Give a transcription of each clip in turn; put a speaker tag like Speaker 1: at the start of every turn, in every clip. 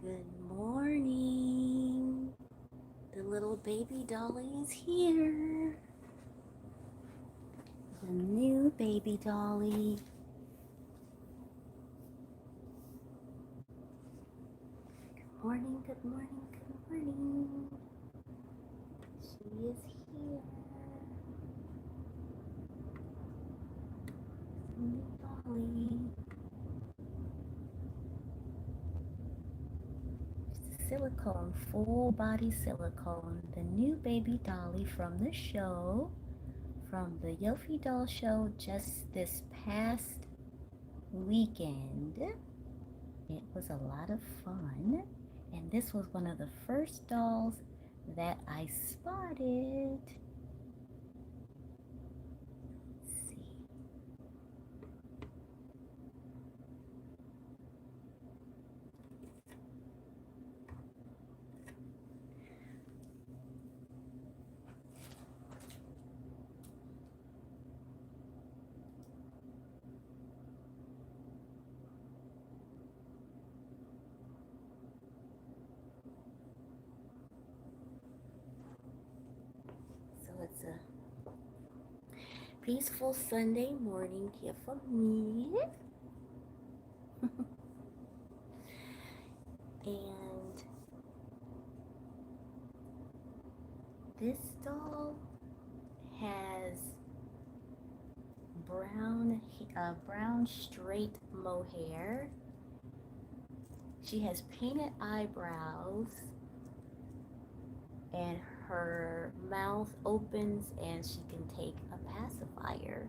Speaker 1: Good morning. The little baby dolly is here. The new baby dolly. Good morning, good morning, good morning. She is here. The new dolly. Silicone, full body silicone. The new baby dolly from the show. From the Yofi Doll show just this past weekend. It was a lot of fun, and this was one of the first dolls that I spotted. Let's see. So it's a peaceful Sunday morning here for me. And this doll has brown straight mohair. She has painted eyebrows, and her mouth opens and she can take a pacifier.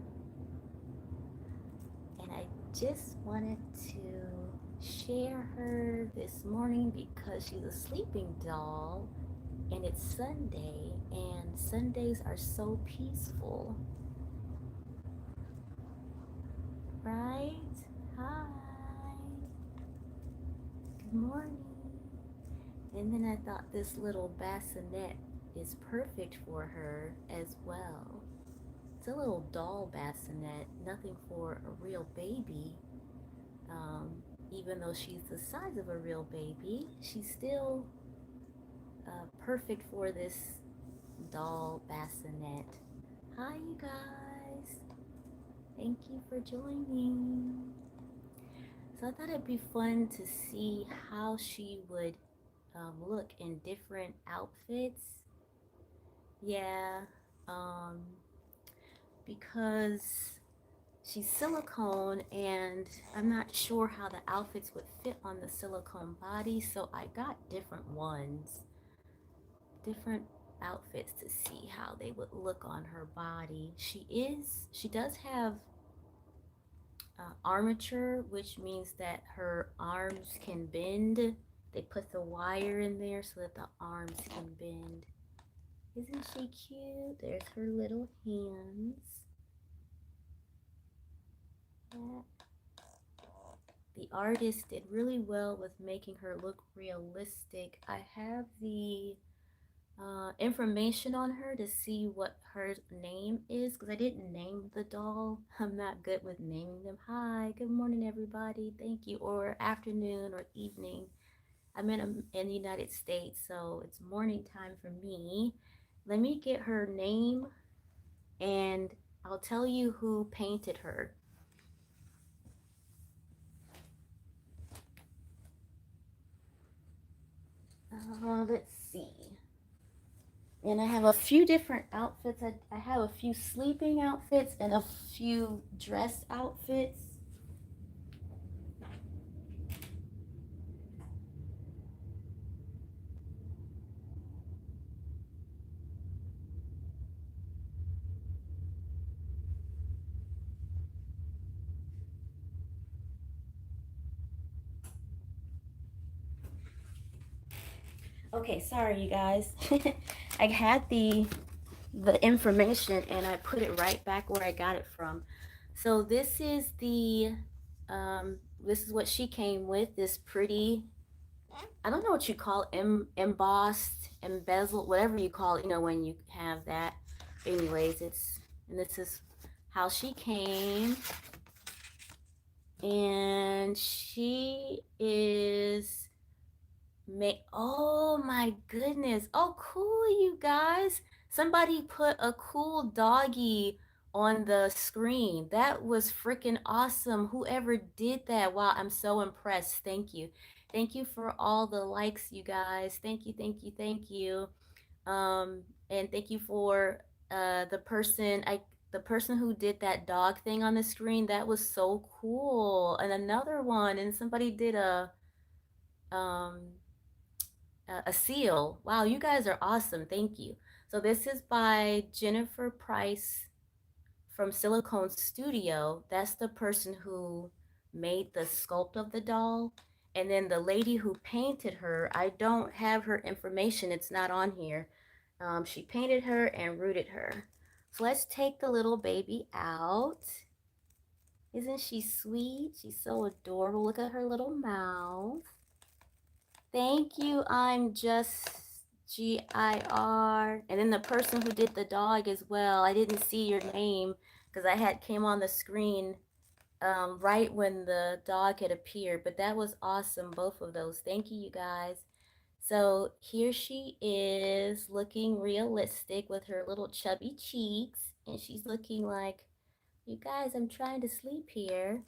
Speaker 1: And I just wanted to share her this morning because she's a sleeping doll and it's Sunday, and Sundays are so peaceful. Right? Hi. Good morning. And then I thought this little bassinet is perfect for her as well. It's a little doll bassinet, nothing for a real baby. Even though she's the size of a real baby, she's still perfect for this doll bassinet. Hi, you guys. Thank you for joining. So I thought it'd be fun to see how she would look in different outfits. Yeah, um, because she's silicone and I'm not sure how the outfits would fit on the silicone body, so I got different ones, different outfits to see how they would look on her body. She does have armature, which means that her arms can bend. They put the wire in there so that the arms can bend. Isn't she cute? There's her little hands. The artist did really well with making her look realistic. I have the information on her to see what her name is because I didn't name the doll. I'm not good with naming them. Hi, good morning, everybody. Thank you. Or afternoon or evening. I'm in the United States, so it's morning time for me. Let me get her name and I'll tell you who painted her. Let's see. And I have a few different outfits. I have a few sleeping outfits and a few dress outfits. Okay, sorry you guys. I had the information and I put it right back where I got it from. So this is what she came with, this pretty, I don't know what you call it, embossed, embezzled, whatever you call it, when you have that. Anyways, and this is how she came. And she is Oh my goodness. Oh, cool, you guys. Somebody put a cool doggy on the screen. That was freaking awesome. Whoever did that. Wow, I'm so impressed. Thank you. Thank you for all the likes, you guys. Thank you, thank you, thank you. And thank you for the person who did that dog thing on the screen. That was so cool. And another one, and somebody did um a seal. Wow, you guys are awesome. Thank you. So this is by Jennifer Price from Silicone Studio. That's the person who made the sculpt of the doll. And then the lady who painted her, I don't have her information. It's not on here. She painted her and rooted her. So let's take the little baby out. Isn't she sweet? She's so adorable. Look at her little mouth. Thank you. I'm just GIR. And then the person who did the dog as well. I didn't see your name because I had came on the screen right when the dog had appeared. But that was awesome, both of those. Thank you, you guys. So here she is looking realistic with her little chubby cheeks. And she's looking like, you guys, I'm trying to sleep here.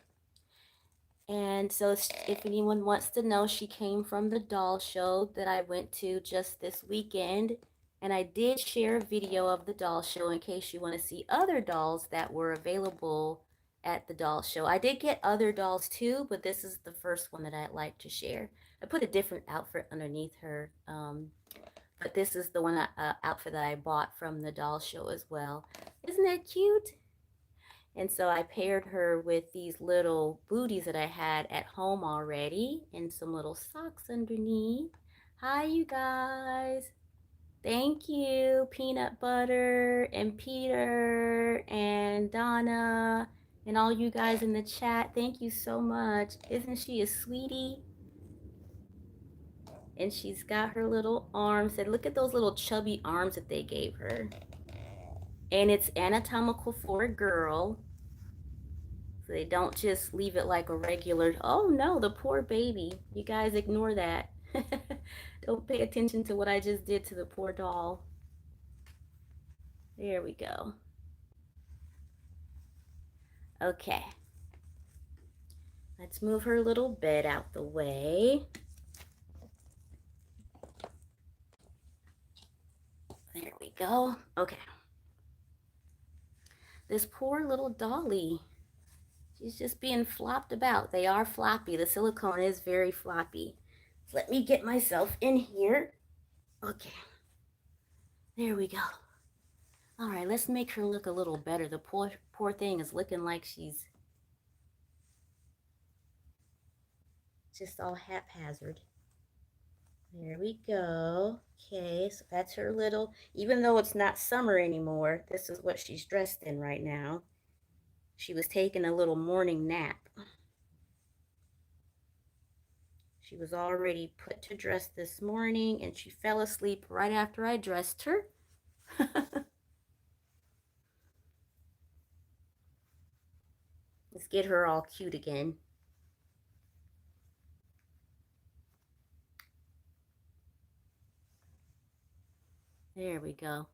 Speaker 1: And so, if anyone wants to know, she came from the doll show that I went to just this weekend. And I did share a video of the doll show in case you want to see other dolls that were available at the doll show. I did get other dolls too, but this is the first one that I'd like to share. I put a different outfit underneath her, but this is the outfit that I bought from the doll show as well. Isn't that cute? And so I paired her with these little booties that I had at home already and some little socks underneath. Hi, you guys. Thank you, Peanut Butter and Peter and Donna and all you guys in the chat. Thank you so much. Isn't she a sweetie? And she's got her little arms. And look at those little chubby arms that they gave her. And it's anatomical for a girl. So they don't just leave it like a regular, oh no, the poor baby. You guys ignore that. Don't pay attention to what I just did to the poor doll. There we go. Okay. Let's move her little bed out the way. There we go. Okay. This poor little dolly. She's just being flopped about. They are floppy. The silicone is very floppy. So let me get myself in here. Okay. There we go. All right, let's make her look a little better. The poor thing is looking like she's just all haphazard. There we go. Okay, so that's her little, even though it's not summer anymore, this is what she's dressed in right now. She was taking a little morning nap. She was already put to dress this morning and she fell asleep right after I dressed her. Let's get her all cute again. There we go.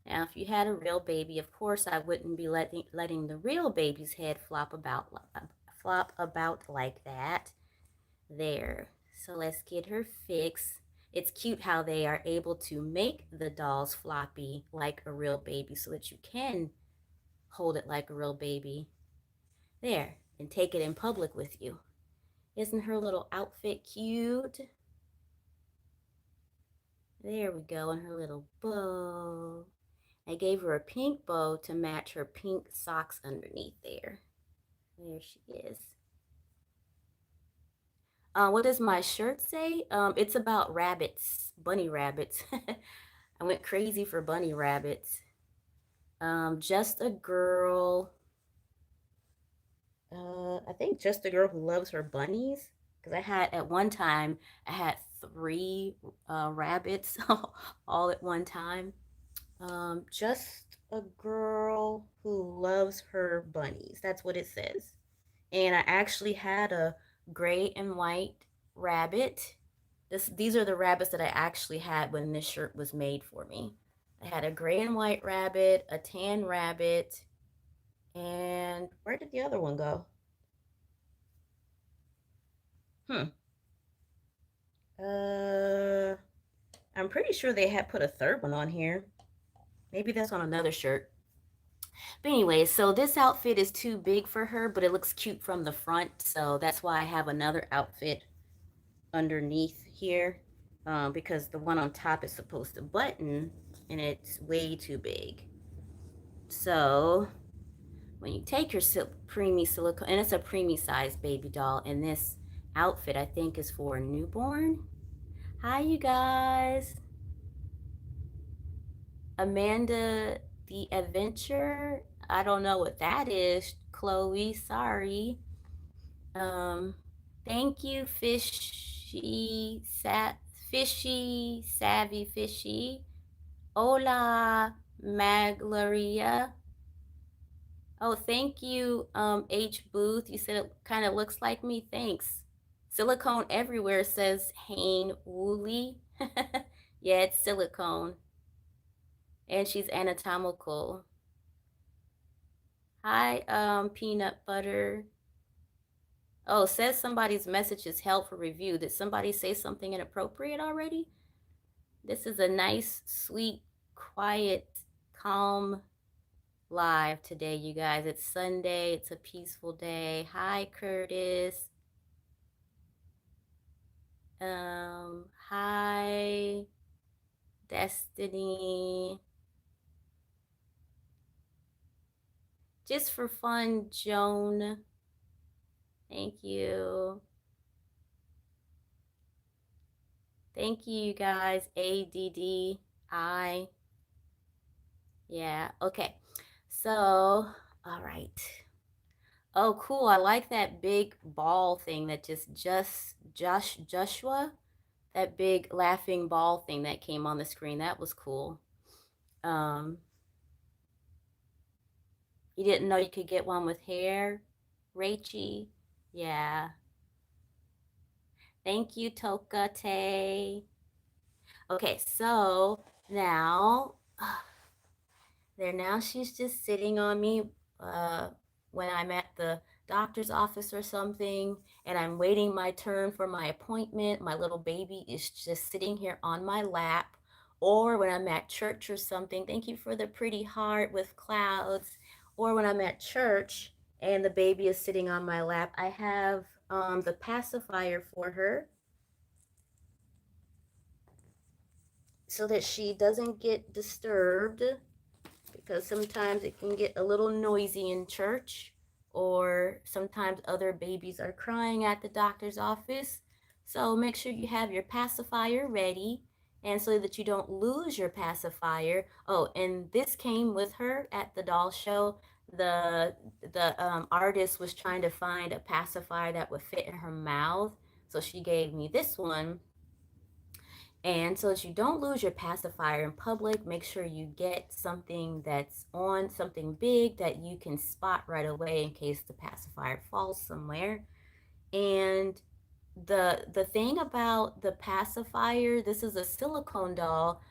Speaker 1: Now, if you had a real baby, of course, I wouldn't be letting the real baby's head flop about like that. There. So let's get her fixed. It's cute how they are able to make the dolls floppy like a real baby so that you can hold it like a real baby. There. And take it in public with you. Isn't her little outfit cute? There we go. And her little bow. I gave her a pink bow to match her pink socks underneath there. There she is. What does my shirt say? It's about rabbits, bunny rabbits. I went crazy for bunny rabbits. Just a girl. I think just a girl who loves her bunnies. Because at one time, I had three rabbits all at one time. Just a girl who loves her bunnies. That's what it says. And I actually had a gray and white rabbit. These are the rabbits that I actually had when this shirt was made for me. I had a gray and white rabbit, a tan rabbit, and where did the other one go? Hmm. Uh, I'm pretty sure they had put a third one on here. Maybe that's on another shirt. But anyway, so this outfit is too big for her, but it looks cute from the front. So that's why I have another outfit underneath here, because the one on top is supposed to button and it's way too big. So when you take your preemie silicone, and it's a preemie size baby doll, and this outfit I think is for a newborn. Hi, you guys. Amanda the Adventure. I don't know what that is. Chloe, sorry. Um, thank you, fishy, savvy, fishy. Hola, Maglaria. Oh, thank you, H Booth. You said it kind of looks like me. Thanks. Silicone everywhere says Hain Wooly. Yeah, it's silicone. And she's anatomical. Hi, peanut butter. Oh, says somebody's message is held for review. Did somebody say something inappropriate already? This is a nice, sweet, quiet, calm live today, you guys. It's Sunday. It's a peaceful day. Hi, Curtis. Hi, Destiny. Just for fun, Joan. Thank you. Thank you, you guys. ADDI. Yeah, okay. So, all right. Oh, cool. I like that big ball thing that Joshua, that big laughing ball thing that came on the screen. That was cool. Um, you didn't know you could get one with hair, Rachy? Yeah. Thank you, Tokate. Okay, so now now she's just sitting on me uh, when I'm at the doctor's office or something and I'm waiting my turn for my appointment. My little baby is just sitting here on my lap. Or when I'm at church or something, thank you for the pretty heart with clouds. Or when I'm at church and the baby is sitting on my lap, I have the pacifier for her so that she doesn't get disturbed, because sometimes it can get a little noisy in church, or sometimes other babies are crying at the doctor's office. So make sure you have your pacifier ready, and so that you don't lose your pacifier. Oh, and this came with her at the doll show. The artist was trying to find a pacifier that would fit in her mouth, so she gave me this one. And so that you don't lose your pacifier in public, make sure you get something that's on, something big that you can spot right away in case the pacifier falls somewhere. And the thing about the pacifier, this is a silicone doll.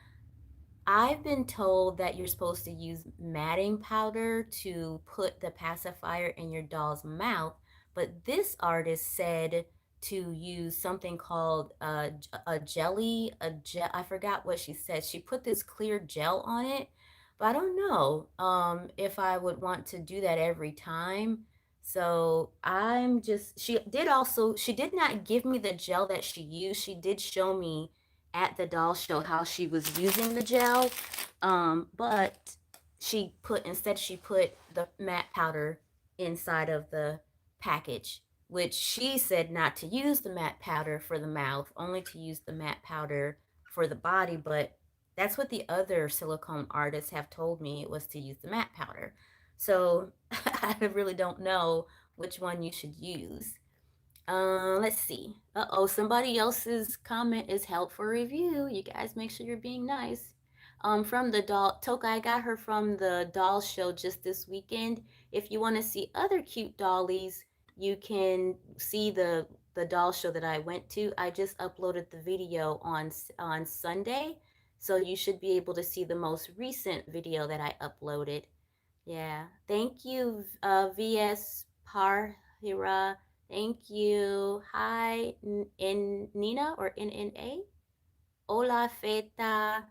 Speaker 1: I've been told that you're supposed to use matting powder to put the pacifier in your doll's mouth, but this artist said to use something called a jelly, I forgot what she said. She put this clear gel on it, but I don't know if I would want to do that every time. So she did not give me the gel that she used. She did show me at the doll show how she was using the gel, but she put the matte powder inside of the package, which she said not to use the matte powder for the mouth, only to use the matte powder for the body. But that's what the other silicone artists have told me, it was to use the matte powder. So I really don't know which one you should use. Let's see. Uh-oh, somebody else's comment is held for review. You guys make sure you're being nice. From the doll, Toka, I got her from the doll show just this weekend. If you want to see other cute dollies, you can see the doll show that I went to. I just uploaded the video on Sunday, so you should be able to see the most recent video that I uploaded. Yeah. Thank you, VS Parhira. Thank you. Hi, in Nina or NNA. Hola, Feta.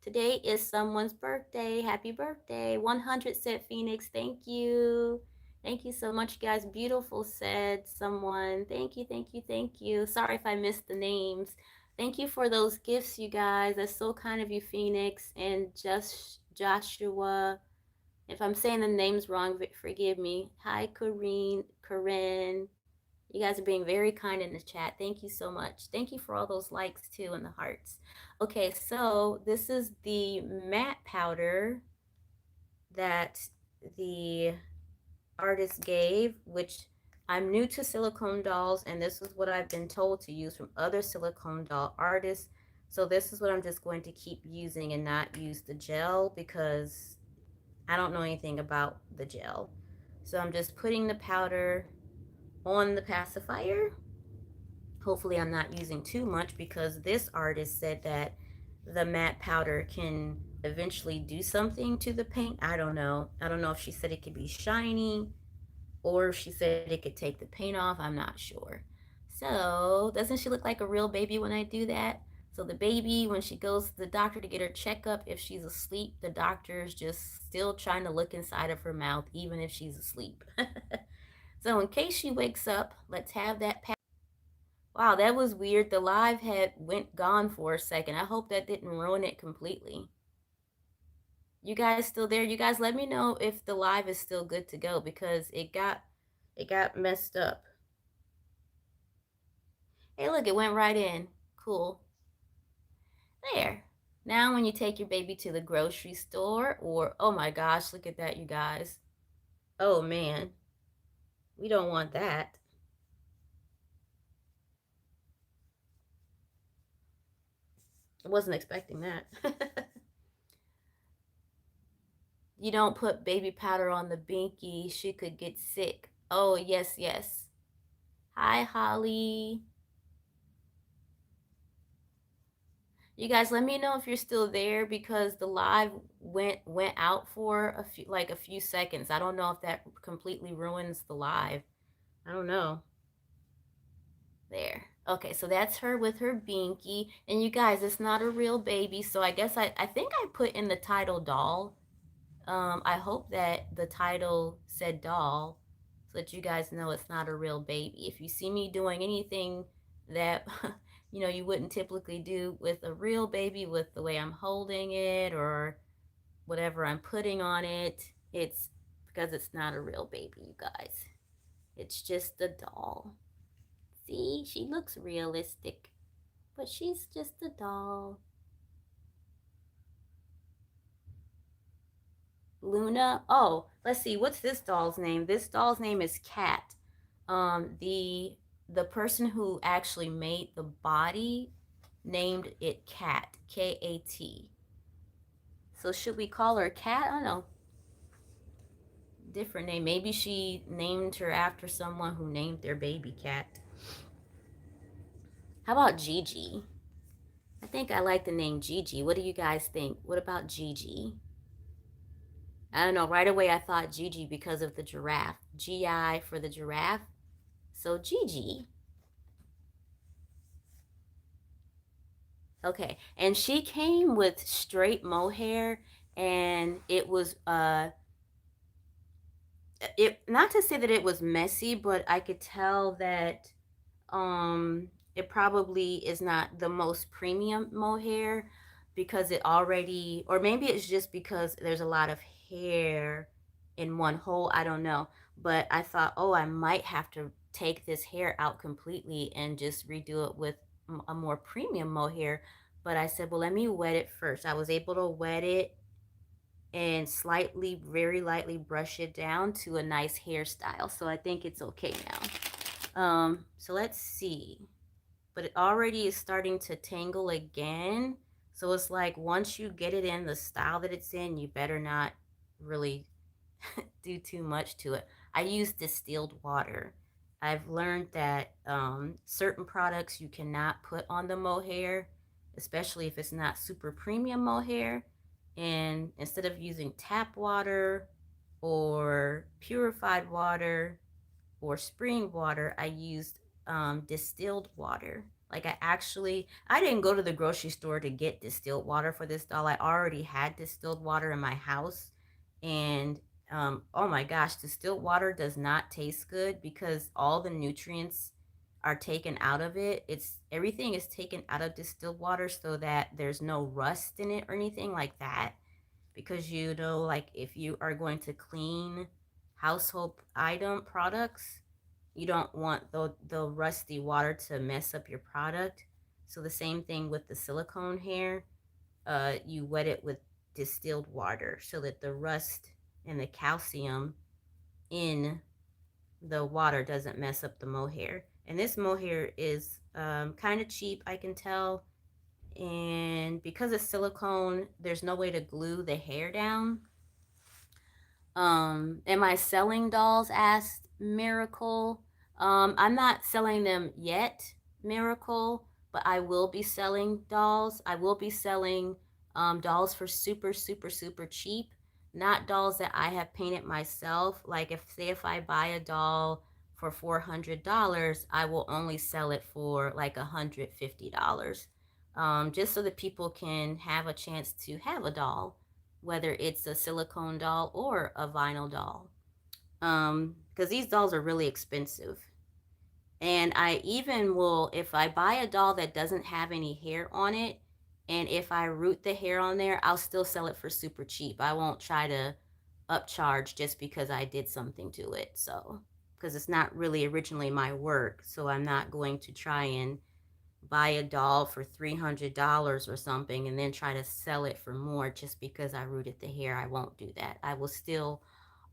Speaker 1: Today is someone's birthday. Happy birthday. 100 said Phoenix. Thank you. Thank you so much, guys. Beautiful said someone. Thank you, thank you, thank you. Sorry if I missed the names. Thank you for those gifts, you guys. That's so kind of you, Phoenix and just Joshua. If I'm saying the names wrong, forgive me. Hi, Corinne. You guys are being very kind in the chat. Thank you so much. Thank you for all those likes too and the hearts. Okay, so this is the matte powder that the artist gave, which I'm new to silicone dolls, and this is what I've been told to use from other silicone doll artists. So this is what I'm just going to keep using and not use the gel because I don't know anything about the gel. So I'm just putting the powder on the pacifier. Hopefully I'm not using too much because this artist said that the matte powder can eventually do something to the paint. I don't know. I don't know if she said it could be shiny or if she said it could take the paint off. I'm not sure. So doesn't she look like a real baby when I do that? So the baby, when she goes to the doctor to get her checkup, if she's asleep, the doctor is just still trying to look inside of her mouth, even if she's asleep. So in case she wakes up, let's have that. Wow, that was weird. The live had went gone for a second. I hope that didn't ruin it completely. You guys still there? You guys let me know if the live is still good to go because it got messed up. Hey, look, it went right in. Cool. There. Now when you take your baby to the grocery store or oh my gosh, look at that, you guys. Oh man. We don't want that. I wasn't expecting that. You don't put baby powder on the binky. She could get sick. Oh, yes, yes. Hi, Holly. You guys, let me know if you're still there because the live went out for a few seconds. I don't know if that completely ruins the live. I don't know. There. Okay, so that's her with her binky. And you guys, it's not a real baby, so I guess I think I put in the title doll. I hope that the title said doll so that you guys know it's not a real baby. If you see me doing anything that you wouldn't typically do with a real baby with the way I'm holding it or whatever I'm putting on it, it's because it's not a real baby, you guys. It's just a doll. See, she looks realistic, but she's just a doll. Luna. Oh, let's see. What's this doll's name? This doll's name is Cat. The person who actually made the body named it Cat. K-A-T. So should we call her Cat? I don't know. Different name. Maybe she named her after someone who named their baby Cat. How about Gigi? I think I like the name Gigi. What do you guys think? What about Gigi? I don't know. Right away, I thought Gigi because of the giraffe. G-I for the giraffe. So Gigi. Okay. And she came with straight mohair and it was it not to say that it was messy, but I could tell that it probably is not the most premium mohair because it already, or maybe it's just because there's a lot of hair in one hole, I don't know. But I thought, oh, I might have to take this hair out completely and just redo it with a more premium mohair. But I said, well, let me wet it first. I was able to wet it and slightly, very lightly brush it down to a nice hairstyle. So I think it's okay now. So let's see. But it already is starting to tangle again. So it's like once you get it in the style that it's in, you better not really do too much to it. I use distilled water I've learned that certain products you cannot put on the mohair, especially if it's not super premium mohair. And instead of using tap water or purified water or spring water, I used distilled water. Like I didn't go to the grocery store to get distilled water for this doll. I already had distilled water in my house. And oh my gosh, distilled water does not taste good because all the nutrients are taken out of it. Everything is taken out of distilled water so that there's no rust in it or anything like that. Because like if you are going to clean household item products, you don't want the rusty water to mess up your product. So the same thing with the silicone hair. You wet it with distilled water so that the rust and the calcium in the water doesn't mess up the mohair. And this mohair is kind of cheap, I can tell. And because it's silicone, there's no way to glue the hair down. Am I selling dolls? Asked Miracle. I'm not selling them yet, Miracle, but I will be selling dolls. I will be selling dolls for super, super, super cheap. Not dolls that I have painted myself. Like if I buy a doll for $400, I will only sell it for like $150. Just so that people can have a chance to have a doll, whether it's a silicone doll or a vinyl doll. Because these dolls are really expensive. And I even will, if I buy a doll that doesn't have any hair on it, and if I root the hair on there, I'll still sell it for super cheap. I won't try to upcharge just because I did something to it. So, because it's not really originally my work. So I'm not going to try and buy a doll for $300 or something and then try to sell it for more just because I rooted the hair. I won't do that. I will still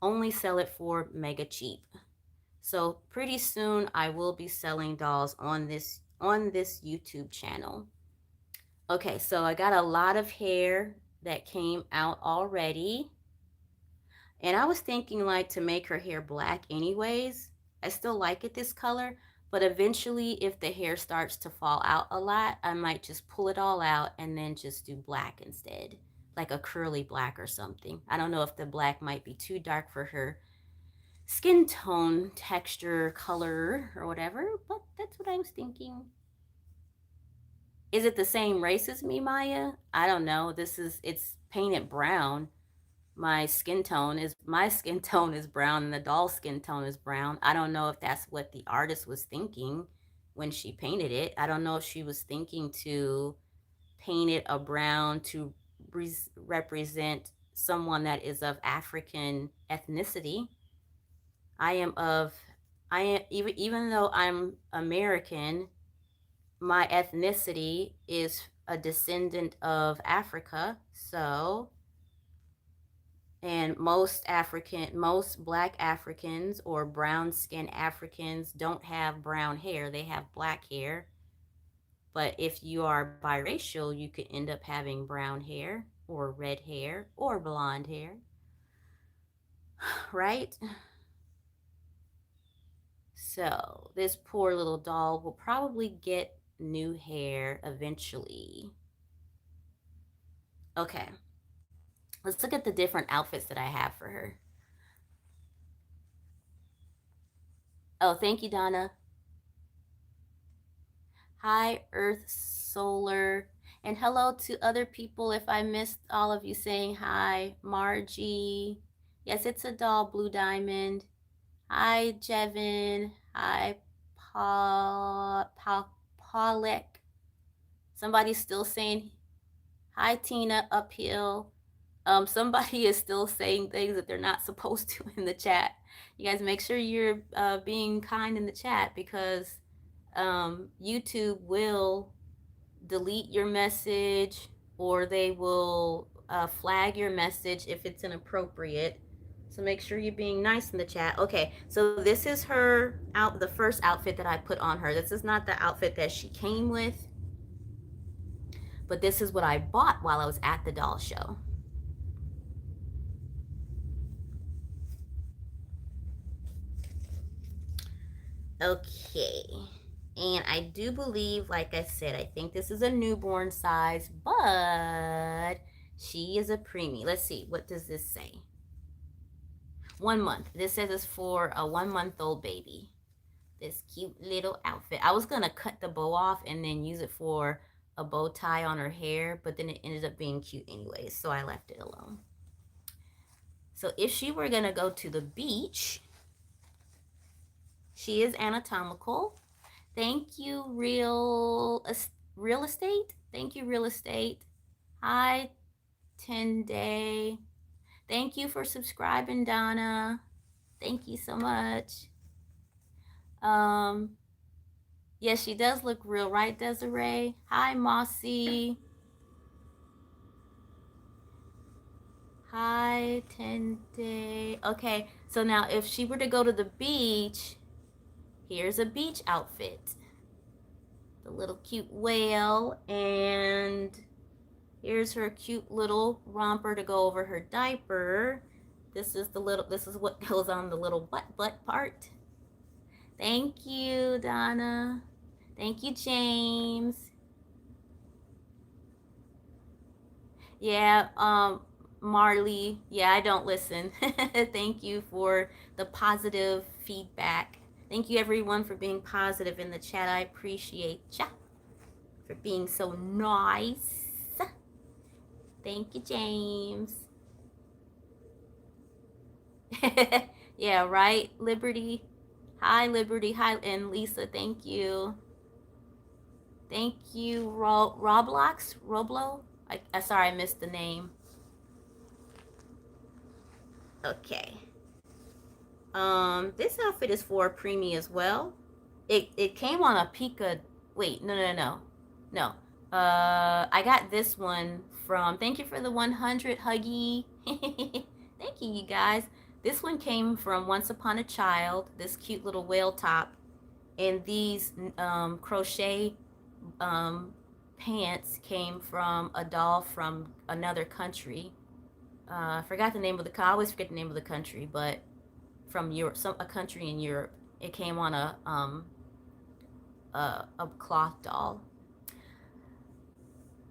Speaker 1: only sell it for mega cheap. So pretty soon I will be selling dolls on this YouTube channel. Okay, so I got a lot of hair that came out already. And I was thinking like to make her hair black anyways. I still like it this color, but eventually if the hair starts to fall out a lot, I might just pull it all out and then just do black instead. Like a curly black or something. I don't know if the black might be too dark for her skin tone, texture, color, or whatever, but that's what I was thinking. Is it the same race as me, Maya? I don't know. It's painted brown. My skin tone is brown and the doll's skin tone is brown. I don't know if that's what the artist was thinking when she painted it. I don't know if she was thinking to paint it a brown to represent someone that is of African ethnicity. I am of I am even though I'm American, my ethnicity is a descendant of Africa. So, and most black Africans or brown skin Africans don't have brown hair, they have black hair. But if you are biracial, you could end up having brown hair or red hair or blonde hair, right? So this poor little doll will probably get new hair eventually. Okay, let's look at the different outfits that I have for her. Oh, thank you, Donna. Hi, Earth, Solar, and hello to other people if I missed all of you saying hi. Margie. Yes, it's a doll, Blue Diamond. Hi, Jevin. Hi, Paulek. Somebody's still saying hi, Tina, uphill. Somebody is still saying things that they're not supposed to in the chat. You guys make sure you're being kind in the chat because YouTube will delete your message or they will flag your message if it's inappropriate. So make sure you're being nice in the chat. Okay, so this is the first outfit that I put on her. This is not the outfit that she came with, but this is what I bought while I was at the doll show. Okay. And I do believe, like I said, I think this is a newborn size, but she is a preemie. Let's see, what does this say? 1 month. This says it's for a 1-month-old baby. This cute little outfit. I was gonna cut the bow off and then use it for a bow tie on her hair, but then it ended up being cute anyways, so I left it alone. So if she were gonna go to the beach, she is anatomical. Thank you, real estate. Thank you, real estate. Hi, 10 day. Thank you for subscribing, Donna. Thank you so much. Yes, she does look real, right, Desiree? Hi, Mossy. Hi, 10 day. Okay, so now if she were to go to the beach, here's a beach outfit. The little cute whale, and here's her cute little romper to go over her diaper. This is what goes on the little butt part. Thank you, Donna. Thank you, James. Yeah, Marley. Yeah, I don't listen. Thank you for the positive feedback. Thank you, everyone, for being positive in the chat. I appreciate ya for being so nice. Thank you, James. Yeah, right, Liberty. Hi, Liberty. Hi, and Lisa. Thank you. Thank you, Roblo. Sorry, I missed the name. Okay. This outfit is for preemie as well. It came on a Pika. Wait, no. I got this one from. Thank you for the 100, Huggy. Thank you, you guys. This one came from Once Upon a Child. This cute little whale top, and these crochet pants came from a doll from another country. I forgot the name of I always forget the name of the country, but from Europe, a country in Europe. It came on a cloth doll.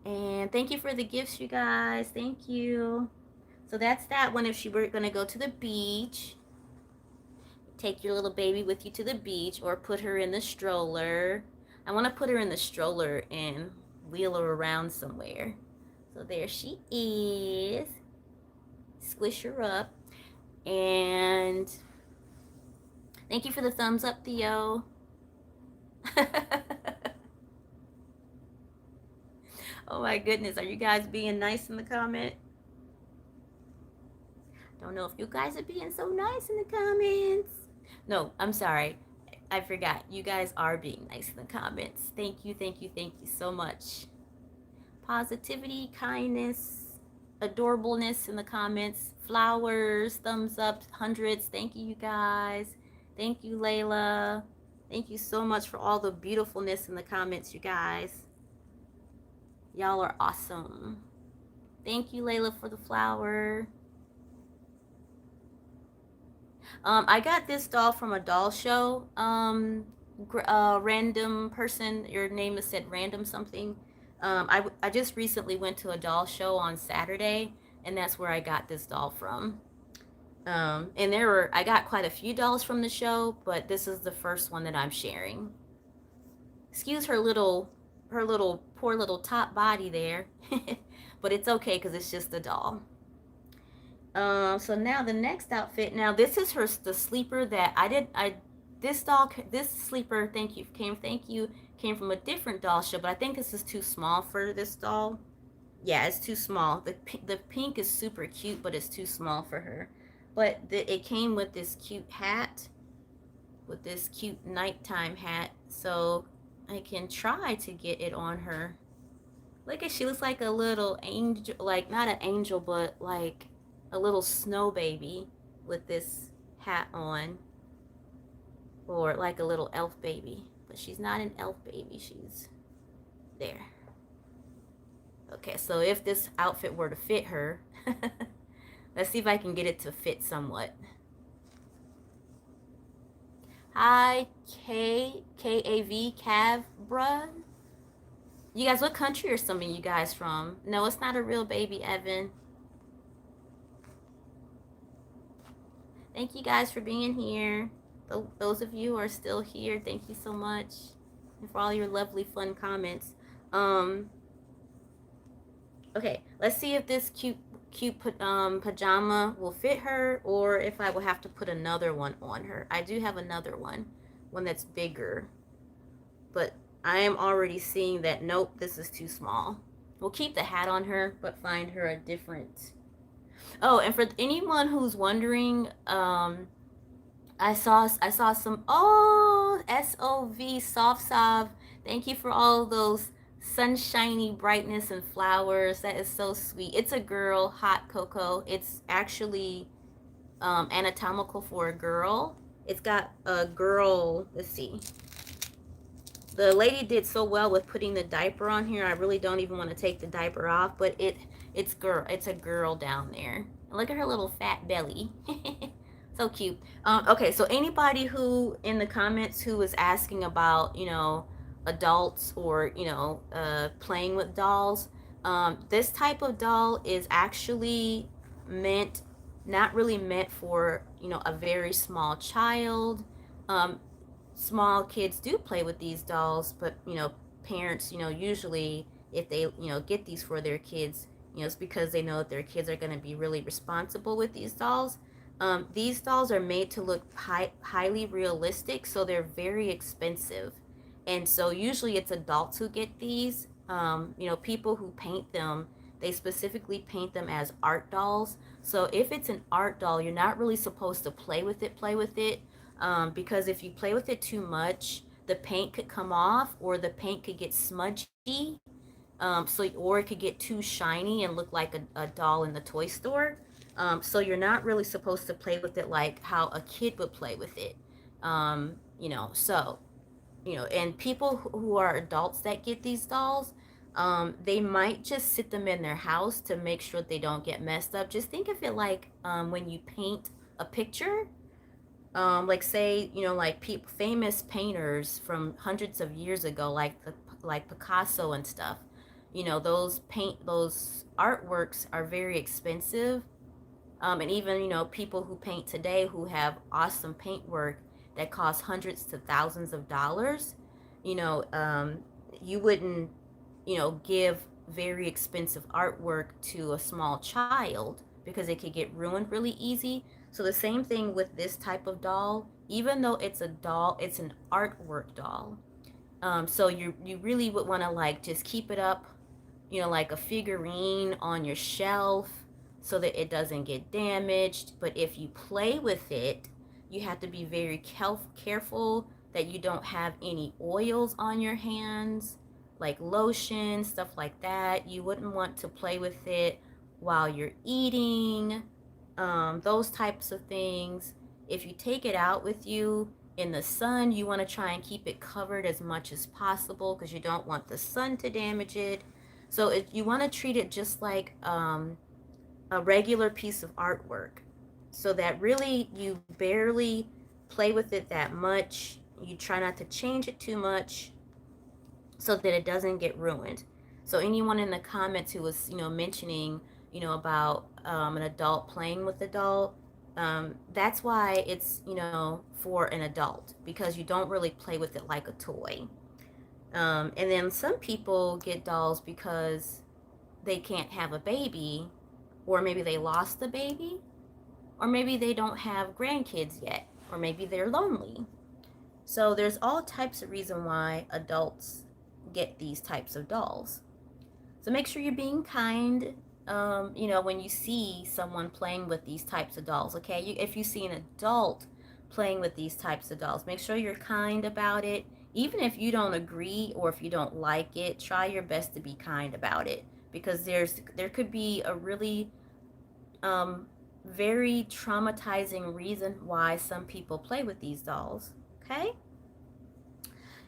Speaker 1: And thank you for the gifts, you guys. Thank you. So that's that one. If she were gonna go to the beach, take your little baby with you to the beach, or put her in the stroller. I want to put her in the stroller and wheel her around somewhere. So there she is. Squish her up. And thank you for the thumbs up, Theo. Oh my goodness, are you guys being nice in the comment? Don't know if you guys are being so nice in the comments. No, I'm sorry. I forgot. You guys are being nice in the comments. Thank you so much. Positivity, kindness, adorableness in the comments. Flowers, thumbs up, hundreds. Thank you, you guys. Thank you, Layla. Thank you so much for all the beautifulness in the comments, you guys. Y'all are awesome. Thank you, Layla, for the flower. I got this doll from a doll show. Random person, your name is said random something. I just recently went to a doll show on Saturday, and that's where I got this doll from. And I got quite a few dolls from the show, but this is the first one that I'm sharing. Excuse her poor little top body there, but it's okay because it's just a doll. So now the next outfit. Now this is the sleeper that this sleeper. Thank you came from a different doll show, but I think this is too small for this doll. Yeah, it's too small. The pink is super cute, but it's too small for her. But it came with this cute hat, with this cute nighttime hat, so I can try to get it on her. Look at, she looks like a little angel, like not an angel, but like a little snow baby with this hat on, or like a little elf baby, but she's not an elf baby. She's there. Okay, so if this outfit were to fit her, let's see if I can get it to fit somewhat. Hi, K-A-V, Cav, bruh. You guys, what country are some of you guys from? No, it's not a real baby, Evan. Thank you guys for being here. Those of you who are still here, thank you so much. And for all your lovely, fun comments. Okay, let's see if this cute pajama will fit her, or if I will have to put another one on her. I do have another one that's bigger, but I am already seeing that, nope, this is too small. We'll keep the hat on her, but find her a different. Oh, and for anyone who's wondering, I saw some, oh, SOV soft sov. Thank you for all those sunshiny brightness and flowers. That is so sweet. It's a girl, hot cocoa. It's actually anatomical for a girl. It's got a girl. Let's see. The lady did so well with putting the diaper on here. I really don't even want to take the diaper off, but it's a girl down there. And look at her little fat belly. So cute. Okay, so anybody who in the comments who was asking about, adults or, playing with dolls, this type of doll is actually meant, not really meant for, a very small child. Small kids do play with these dolls, but, parents, usually if they, get these for their kids, it's because they know that their kids are going to be really responsible with these dolls. These dolls are made to look highly realistic, so they're very expensive. And so usually it's adults who get these. People who paint them, they specifically paint them as art dolls. So if it's an art doll, you're not really supposed to play with it, because if you play with it too much, the paint could come off, or the paint could get smudgy. Or it could get too shiny and look like a doll in the toy store. So you're not really supposed to play with it like how a kid would play with it. And people who are adults that get these dolls, they might just sit them in their house to make sure they don't get messed up. Just think of it like when you paint a picture. Like say, like famous painters from hundreds of years ago, like Picasso and stuff. Those artworks are very expensive. And even, people who paint today who have awesome paint work that costs hundreds to thousands of dollars, you wouldn't, give very expensive artwork to a small child because it could get ruined really easy. So the same thing with this type of doll. Even though it's a doll, it's an artwork doll. So you really would want to like just keep it up, like a figurine on your shelf so that it doesn't get damaged. But if you play with it, you have to be very careful that you don't have any oils on your hands, like lotion, stuff like that. You wouldn't want to play with it while you're eating, those types of things. If you take it out with you in the sun, you want to try and keep it covered as much as possible because you don't want the sun to damage it. So if you want to treat it just like a regular piece of artwork, so that really you barely play with it that much. You try not to change it too much so that it doesn't get ruined. So anyone in the comments who was, mentioning, about an adult playing with a doll, that's why it's, for an adult, because you don't really play with it like a toy. And then some people get dolls because they can't have a baby, or maybe they lost the baby, or maybe they don't have grandkids yet, or maybe they're lonely. So there's all types of reason why adults get these types of dolls. So make sure you're being kind, when you see someone playing with these types of dolls, okay? If you see an adult playing with these types of dolls, make sure you're kind about it. Even if you don't agree or if you don't like it, try your best to be kind about it, because there could be a really very traumatizing reason why some people play with these dolls, okay?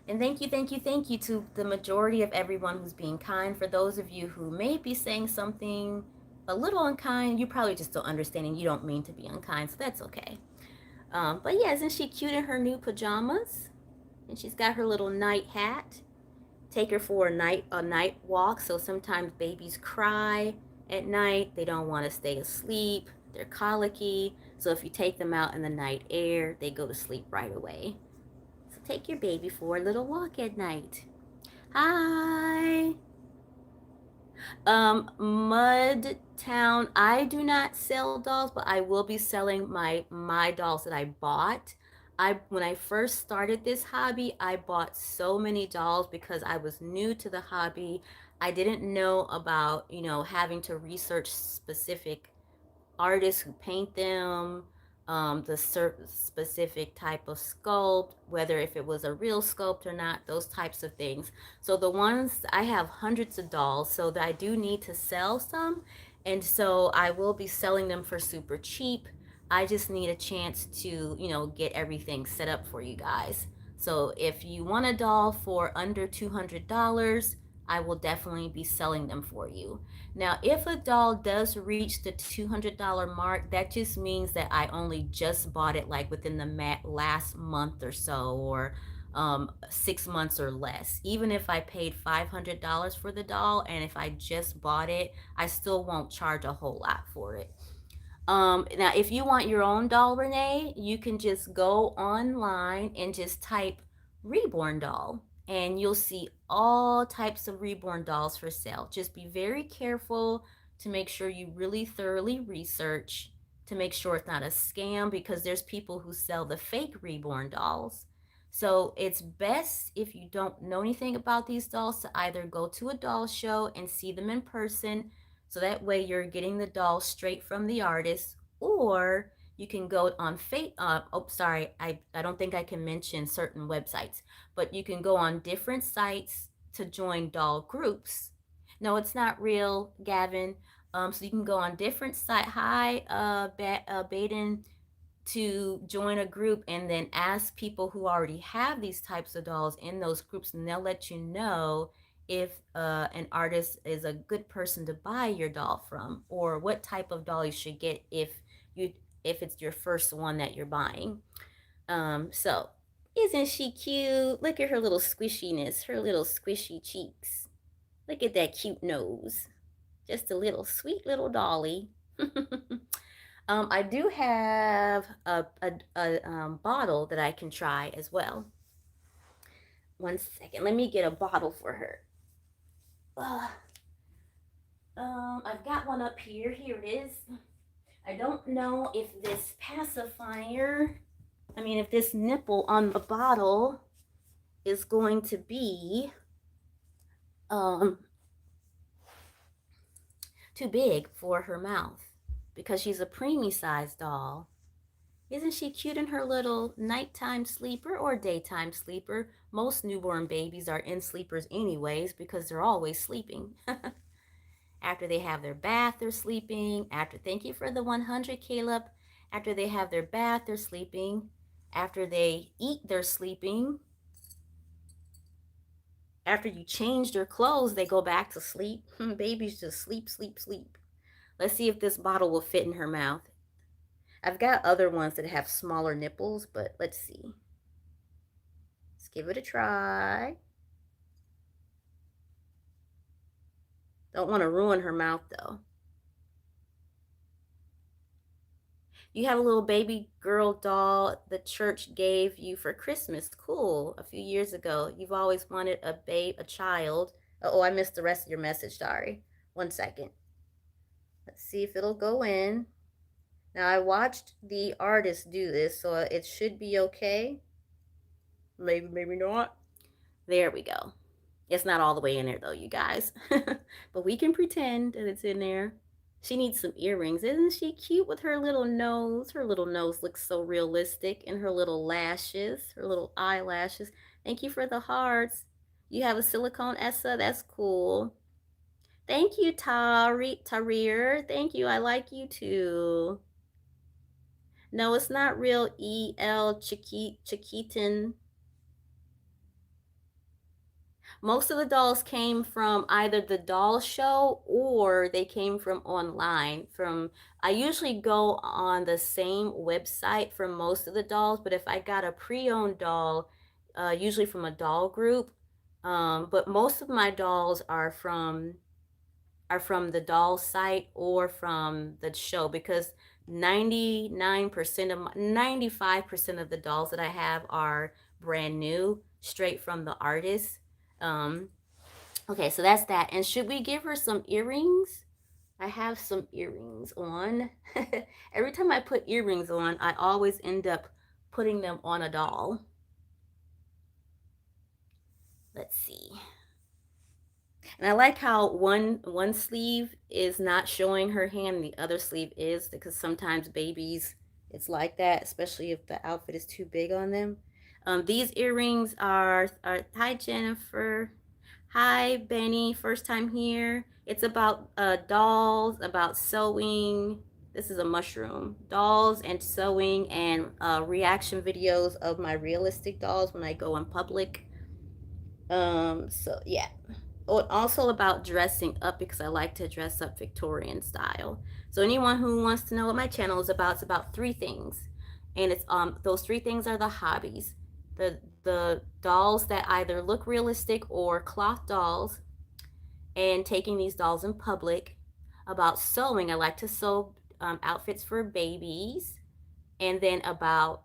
Speaker 1: And thank you to the majority of everyone who's being kind. For those of you who may be saying something a little unkind, you probably just don't understand and you don't mean to be unkind, so that's okay. But yeah, isn't she cute in her new pajamas? And she's got her little night hat. Take her for a night walk. So sometimes babies cry at night. They don't want to stay asleep. They're colicky. So if you take them out in the night air, they go to sleep right away. So take your baby for a little walk at night. Hi. Mud Town. I do not sell dolls, but I will be selling my dolls that I bought. I when I first started this hobby, I bought so many dolls because I was new to the hobby. I didn't know about, having to research specific artists who paint them, the specific type of sculpt, whether if it was a real sculpt or not, those types of things. So the ones I have hundreds of dolls, so that I do need to sell some, and so I will be selling them for super cheap. I just need a chance to, get everything set up for you guys. So if you want a doll for under $200, I will definitely be selling them for you. Now, if a doll does reach the $200 mark, that just means that I only just bought it like within the last month or so, or 6 months or less. Even if I paid $500 for the doll and if I just bought it, I still won't charge a whole lot for it. Now, if you want your own doll, Renee, you can just go online and just type Reborn doll, and you'll see all types of Reborn dolls for sale. Just be very careful to make sure you really thoroughly research to make sure it's not a scam, because there's people who sell the fake Reborn dolls. So it's best, if you don't know anything about these dolls, to either go to a doll show and see them in person, so that way you're getting the doll straight from the artist, or you can go on I don't think I can mention certain websites, but you can go on different sites to join doll groups. No, it's not real, Gavin. So you can go on different site. Hi, Baden, to join a group and then ask people who already have these types of dolls in those groups, and they'll let you know if an artist is a good person to buy your doll from, or what type of doll you should get you if it's your first one that you're buying. So isn't she cute? Look at her little squishiness, her little squishy cheeks. Look at that cute nose. Just a little sweet little dolly. I do have a bottle that I can try as well. 1 second. Let me get a bottle for her. Uh, I've got one up here. Here it is. I don't know if this pacifier, if this nipple on the bottle is going to be um, too big for her mouth, because she's a preemie sized doll. Isn't she cute in her little nighttime sleeper or daytime sleeper? Most newborn babies are in sleepers anyways because they're always sleeping. After they have their bath, they're sleeping. Thank you for the 100, Caleb. After they have their bath, they're sleeping. After they eat, they're sleeping. After you change their clothes, they go back to sleep. Babies just sleep, sleep, sleep. Let's see if this bottle will fit in her mouth. I've got other ones that have smaller nipples, but let's see. Let's give it a try. Don't want to ruin her mouth though. You have a little baby girl doll the church gave you for Christmas. Cool. A few years ago. You've always wanted a child. Oh, I missed the rest of your message. Sorry. 1 second. Let's see if it'll go in. Now, I watched the artist do this, so it should be okay. Maybe, maybe not. There we go. It's not all the way in there though, you guys. But we can pretend that it's in there. She needs some earrings. Isn't she cute with her little nose? Her little nose looks so realistic, and her little lashes, her little eyelashes. Thank you for the hearts. You have a silicone Essa? That's cool. Thank you, Tarir. Thank you. I like you too. No, it's not real E.L. Chiquitin. Most of the dolls came from either the doll show or they came from online. I usually go on the same website for most of the dolls, but if I got a pre-owned doll, usually from a doll group, but most of my dolls are from the doll site or from the show because 95% of the dolls that I have are brand new, straight from the artist. Um, okay, so that's that. And should we give her some earrings? I have some earrings on. Every time I put earrings on, I always end up putting them on a doll. Let's see. And I like how one sleeve is not showing her hand and the other sleeve is, because sometimes babies, it's like that, especially if the outfit is too big on them. These earrings are hi Jennifer, hi Benny, first time here. It's about dolls, about sewing. This is a mushroom. Dolls and sewing and reaction videos of my realistic dolls when I go in public. So yeah. Oh, also about dressing up because I like to dress up Victorian style. So anyone who wants to know what my channel is about, it's about three things. And it's those three things are the hobbies. The dolls that either look realistic or cloth dolls, and taking these dolls in public. About sewing, I like to sew outfits for babies, and then about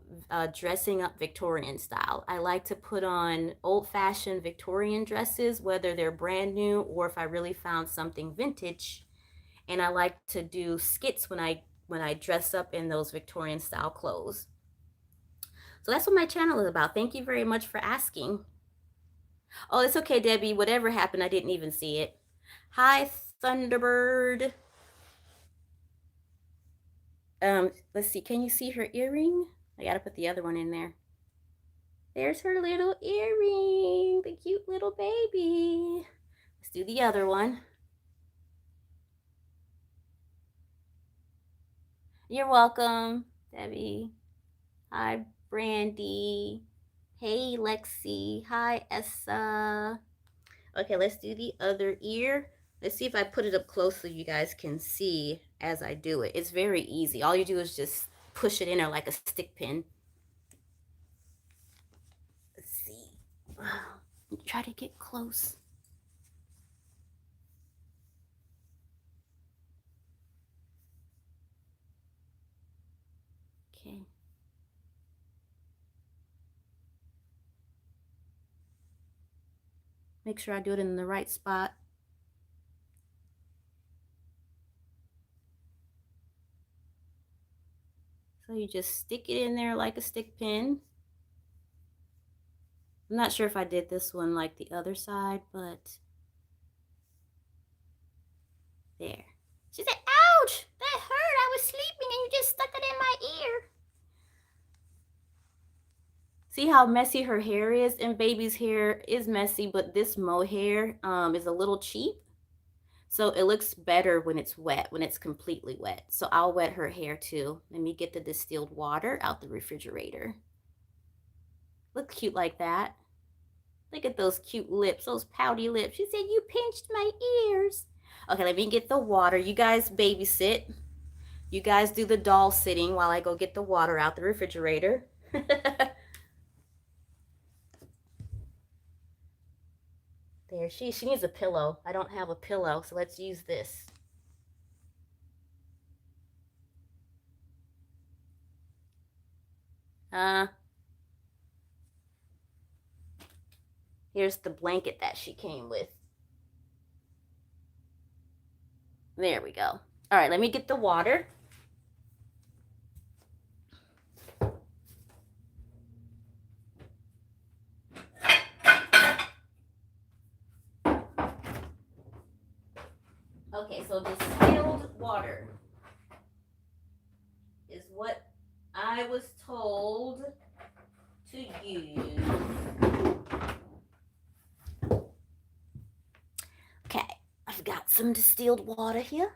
Speaker 1: dressing up Victorian style. I like to put on old-fashioned Victorian dresses, whether they're brand new or if I really found something vintage. And I like to do skits when I dress up in those Victorian style clothes. So that's what my channel is about. Thank you very much for asking. Oh, it's okay, Debbie. Whatever happened, I didn't even see it. Hi, Thunderbird. Let's see. Can you see her earring? I gotta put the other one in there. There's her little earring, the cute little baby. Let's do the other one. You're welcome, Debbie. Hi, Brandy. Hey, Lexi. Hi, Essa. Okay, let's do the other ear. Let's see if I put it up close so you guys can see as I do it. It's very easy. All you do is just push it in there like a stick pin. Let's see. Try to get close. Okay. Make sure I do it in the right spot. So you just stick it in there like a stick pin. I'm not sure if I did this one like the other side, but there. She said, ouch, that hurt. I was sleeping and you just stuck it in my ear. See how messy her hair is? And baby's hair is messy, but this mohair is a little cheap. So it looks better when it's wet, when it's completely wet. So I'll wet her hair too. Let me get the distilled water out the refrigerator. Look cute like that. Look at those cute lips, those pouty lips. She said, you pinched my ears. Okay, let me get the water. You guys babysit. You guys do the doll sitting while I go get the water out the refrigerator. There, she needs a pillow. I don't have a pillow, so let's use this. Here's the blanket that she came with. There we go. All right, let me get the water. Okay, so distilled water is what I was told to use. Okay, I've got some distilled water here.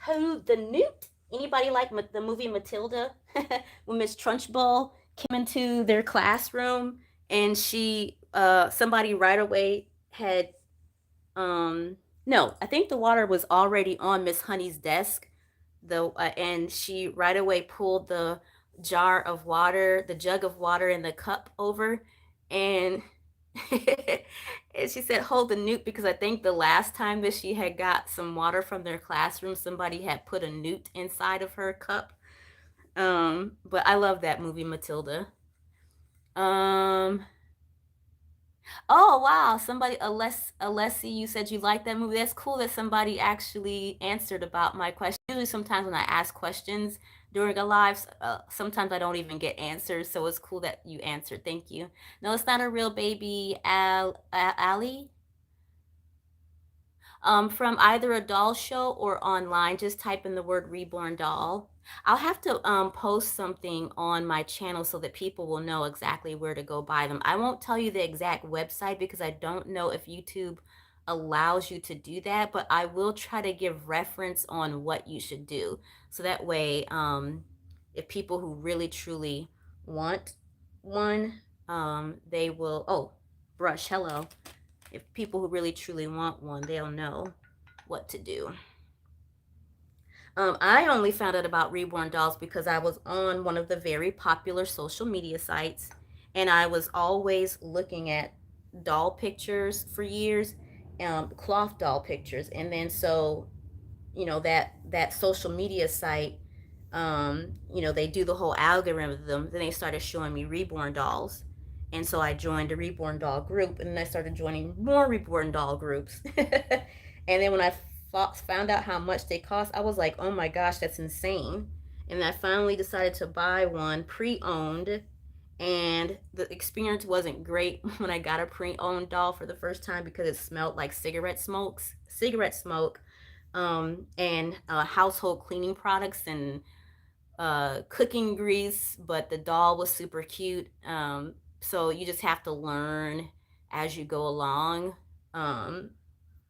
Speaker 1: Who the Newt? Anybody like the movie Matilda? When Miss Trunchbull came into their classroom And she somebody right away had um no, I think the water was already on Miss Honey's desk. And she right away pulled the jar of water, the jug of water in the cup over, and and she said, "Hold the newt," because I think the last time that she had got some water from their classroom, somebody had put a newt inside of her cup. But I love that movie, Matilda. Um, Oh wow, somebody Alessi, you said you liked that movie. That's cool that somebody actually answered about my question. Usually sometimes when I ask questions during a live, sometimes I don't even get answers, so it's cool that you answered. Thank you. No, it's not a real baby, Ali. From either a doll show or online, just type in the word reborn doll. I'll have to post something on my channel so that people will know exactly where to go buy them. I won't tell you the exact website because I don't know if YouTube allows you to do that, but I will try to give reference on what you should do. So that way, if people who really truly want one, they will, oh, brush, hello, if people who really truly want one, they'll know what to do. I only found out about reborn dolls because I was on one of the very popular social media sites, and I was always looking at doll pictures for years, cloth doll pictures, and then so that social media site, they do the whole algorithm. Then they started showing me reborn dolls, and so I joined a reborn doll group, and then I started joining more reborn doll groups. And then when I found out how much they cost, I was like, oh my gosh, that's insane. And I finally decided to buy one pre-owned, and the experience wasn't great when I got a pre-owned doll for the first time because it smelled like cigarette smoke, and household cleaning products and cooking grease. But the doll was super cute. So you just have to learn as you go along. Um,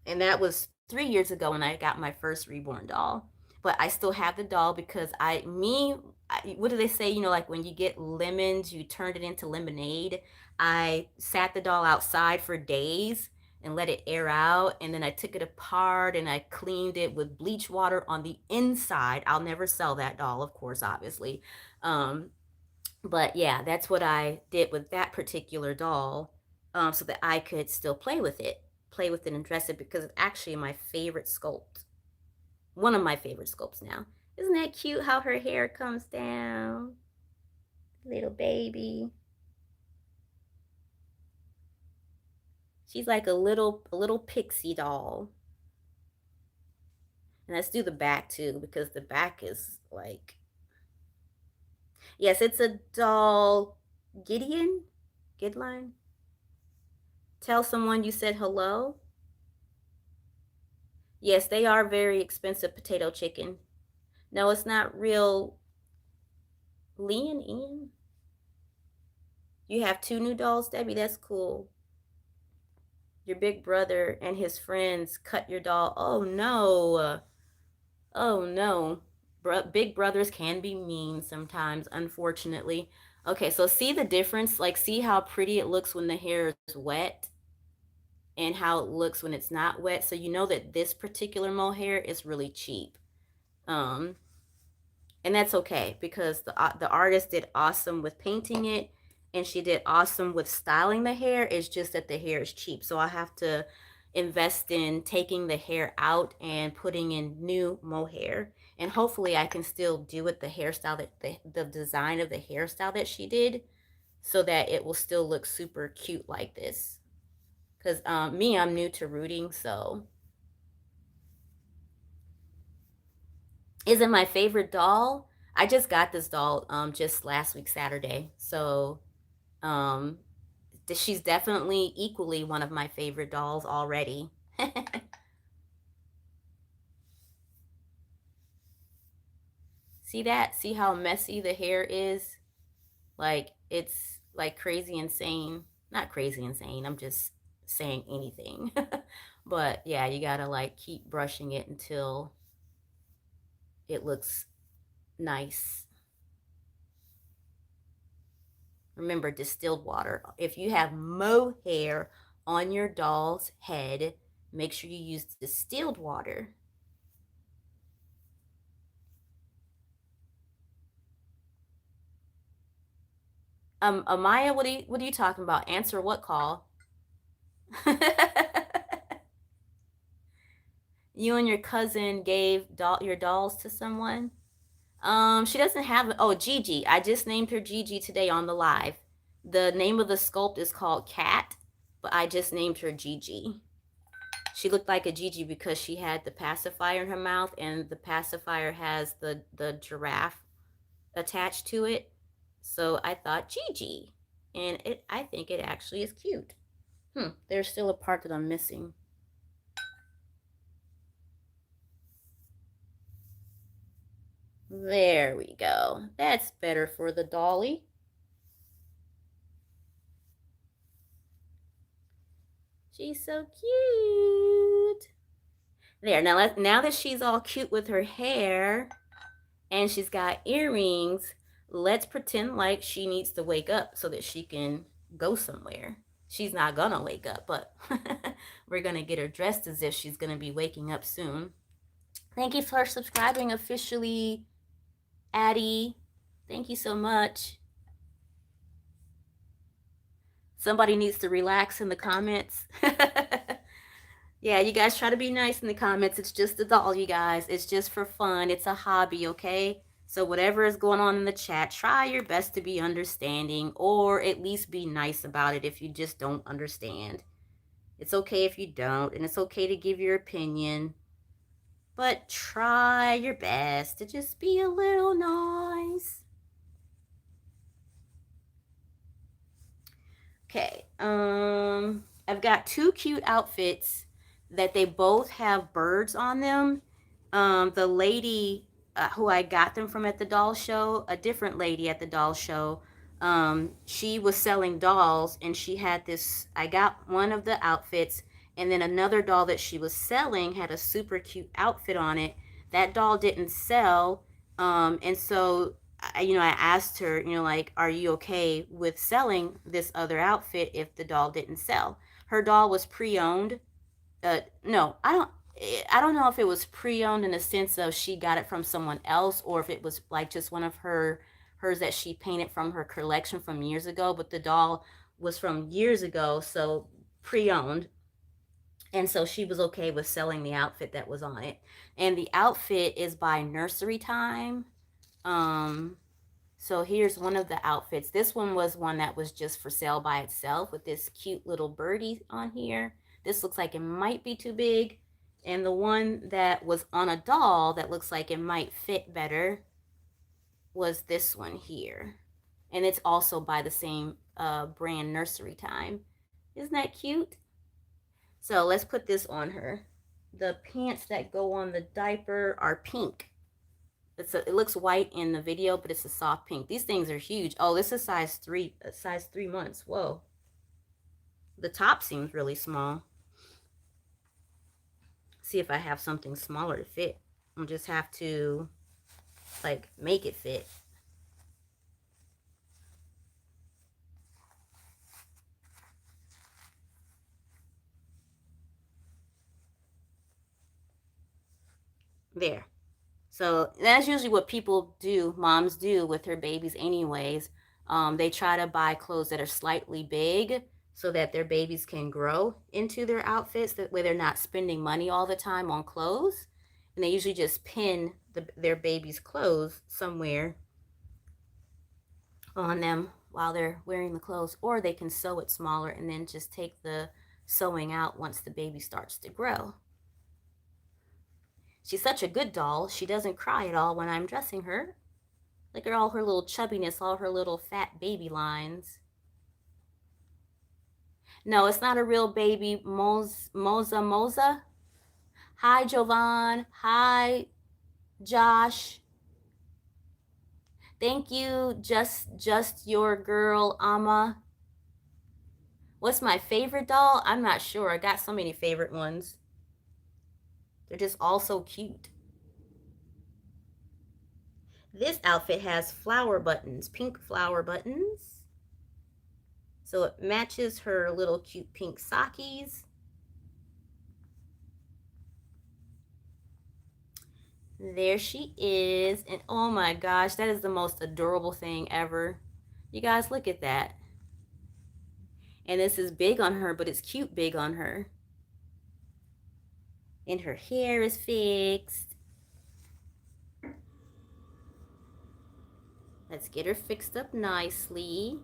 Speaker 1: and that was 3 years ago when I got my first reborn doll. But I still have the doll because what do they say? Like when you get lemons, you turn it into lemonade. I sat the doll outside for days and let it air out, and then I took it apart and I cleaned it with bleach water on the inside. I'll never sell that doll, of course, obviously. Um, but yeah, that's what I did with that particular doll, so that I could still play with it and dress it because it's actually my favorite sculpt. One of my favorite sculpts now. Isn't that cute how her hair comes down? Little baby. She's like a little pixie doll. And let's do the back too because the back is like, yes, it's a doll. Gideon? Gidline? Tell someone you said hello. Yes, they are very expensive potato chicken. No, it's not real. Lean Ian? You have two new dolls, Debbie? That's cool. Your big brother and his friends cut your doll. Oh no. Oh no. Big brothers can be mean sometimes, unfortunately. Okay, so see the difference? Like, see how pretty it looks when the hair is wet and how it looks when it's not wet. So you know that this particular mohair is really cheap. Um, and that's okay because the artist did awesome with painting it, and she did awesome with styling the hair. It's just that the hair is cheap, so I have to invest in taking the hair out and putting in new mohair, and hopefully I can still do it the hairstyle that the design of the hairstyle that she did, so that it will still look super cute like this. Because I'm new to rooting, so isn't my favorite doll. I just got this doll just last week Saturday. So um she's definitely equally one of my favorite dolls already. See that? See how messy the hair is? Like it's like crazy insane. Not crazy insane. I'm just saying anything. But yeah, you got to like keep brushing it until it looks nice. Remember, distilled water. If you have mohair on your doll's head, make sure you use distilled water. Amaya, what are you talking about? Answer what call? You and your cousin gave your dolls to someone? She doesn't have. Oh, Gigi. I just named her Gigi today on the live. The name of the sculpt is called Cat, but I just named her Gigi. She looked like a Gigi because she had the pacifier in her mouth, and the pacifier has the giraffe attached to it. So I thought Gigi, and I think it actually is cute. There's still a part that I'm missing. There we go. That's better for the dolly. She's so cute. There, now that she's all cute with her hair and she's got earrings, let's pretend like she needs to wake up so that she can go somewhere. She's not gonna wake up, but we're gonna get her dressed as if she's gonna be waking up soon. Thank you for subscribing officially, Addie. Thank you so much. Somebody needs to relax in the comments. Yeah, you guys try to be nice in the comments. It's just a doll, you guys. It's just for fun. It's a hobby, okay? So whatever is going on in the chat, try your best to be understanding or at least be nice about it if you just don't understand. It's okay if you don't, and it's okay to give your opinion. But try your best to just be a little nice. Okay, I've got two cute outfits that they both have birds on them. The lady who I got them from at the doll show, a different lady at the doll show, she was selling dolls and she had this. I got one of the outfits, and then another doll that she was selling had a super cute outfit on it. That doll didn't sell, and so I asked her, like, are you okay with selling this other outfit if the doll didn't sell? Her doll was pre-owned. No, I don't know if it was pre-owned in the sense of she got it from someone else or if it was like just one of hers that she painted from her collection from years ago, but the doll was from years ago, so pre-owned. And so she was okay with selling the outfit that was on it. And the outfit is by Nursery Time. So here's one of the outfits. This one was one that was just for sale by itself with this cute little birdie on here. This looks like it might be too big. And the one that was on a doll that looks like it might fit better was this one here. And it's also by the same brand, Nursery Time. Isn't that cute? So let's put this on her. The pants that go on the diaper are pink. It looks white in the video, but it's a soft pink. These things are huge. Oh, this is size 3 months. Whoa. The top seems really small. See if I have something smaller to fit. I'll just have to, like, make it fit. There. So that's usually what people do, moms do with their babies anyways. They try to buy clothes that are slightly big so that their babies can grow into their outfits. That way they're not spending money all the time on clothes. And they usually just pin their baby's clothes somewhere on them while they're wearing the clothes. Or they can sew it smaller and then just take the sewing out once the baby starts to grow. She's such a good doll. She doesn't cry at all when I'm dressing her. Look at all her little chubbiness, all her little fat baby lines. No, it's not a real baby. Moza. Hi, Jovan. Hi, Josh. Thank you, just your girl, Amma. What's my favorite doll? I'm not sure. I got so many favorite ones. They're just all so cute. This outfit has flower buttons, pink flower buttons. So it matches her little cute pink sockies. There she is. And oh my gosh, that is the most adorable thing ever. You guys, look at that. And this is big on her, but it's cute big on her. And her hair is fixed. Let's get her fixed up nicely.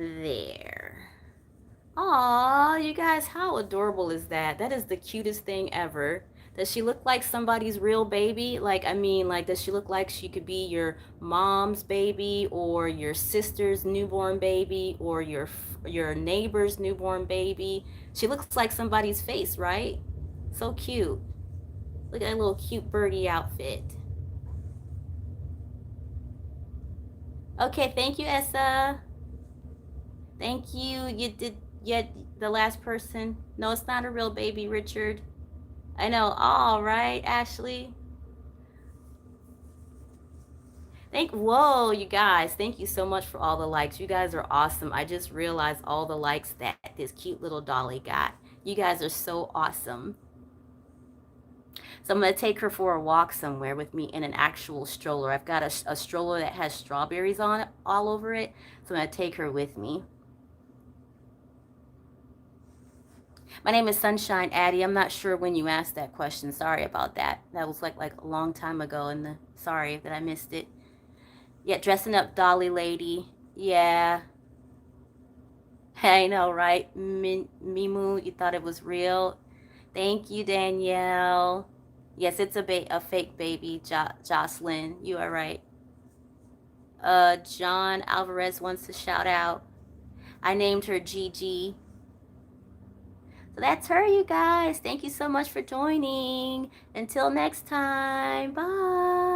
Speaker 1: There. Aw, you guys, how adorable is that? That is the cutest thing ever. Does she look like somebody's real baby? Like, I mean, like, does she look like she could be your mom's baby or your sister's newborn baby or your neighbor's newborn baby? She looks like somebody's face, right? So cute. Look at that little cute birdie outfit. Okay, thank you, Essa. Thank you. You did yet the last person. No, it's not a real baby, Richard. I know. All right, Ashley. Whoa, you guys. Thank you so much for all the likes. You guys are awesome. I just realized all the likes that this cute little dolly got. You guys are so awesome. So I'm going to take her for a walk somewhere with me in an actual stroller. I've got a stroller that has strawberries on it, all over it. So I'm going to take her with me. My name is Sunshine Addie. I'm not sure when you asked that question. Sorry about that. That was like a long time ago, and sorry that I missed it. Yeah, dressing up Dolly Lady. Yeah. I know, right? Mimu, you thought it was real. Thank you, Danielle. Yes, it's a fake baby, Jocelyn. You are right. John Alvarez wants to shout out. I named her Gigi. So that's her, you guys. Thank you so much for joining. Until next time. Bye.